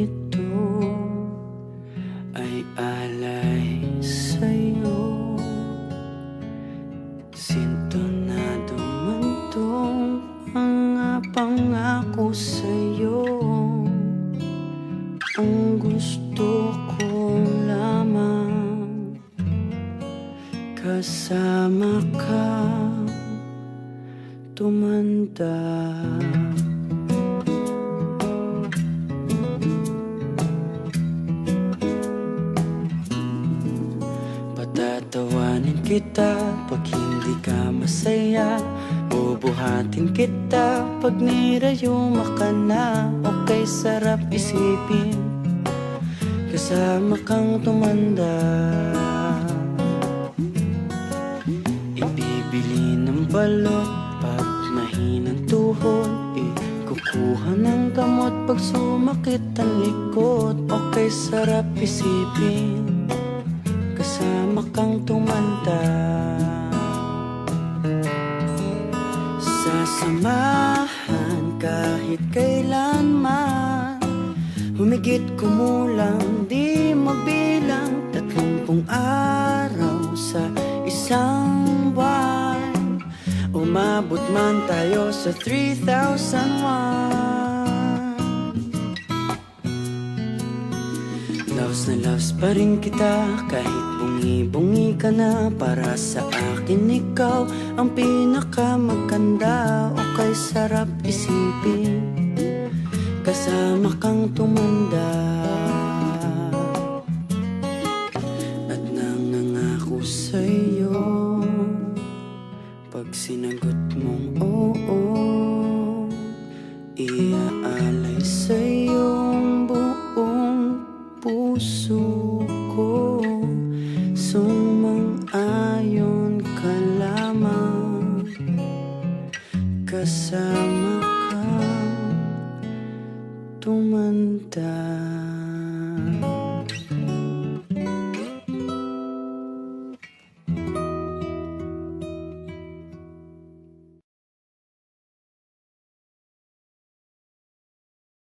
ito ay alay sa'yo. Sintonado man tong mga pangako sa'yo. Ang gusto ko lamang kasama ka tumanda. Patatawanin kita pag hindi ka masaya. Bubuhatin kita pag nirayuma ka na. Okay, sarap isipin kasama kang tumanda. Ibibili ng balot pag mahinang tuhod. Kukuha ng gamot pag sumakit ang likod. Okay, sarap isipin kasama kang tumanda. Sasamahan kahit kailanman. Humigit kumulang di mabilang 30 araw sa isang buwan. Umabot man tayo sa 3,001. Loves na loves pa rin kita kahit bungi-bungi ka na. Para sa akin ikaw ang pinakamaganda. Okay, sarap isipin kasama kang tumanda. At nangangako sa'yo pag sinagot mong oo, iaalay sa'yong buong puso ko. Sumang-ayon ka lamang kasama kang tumanda.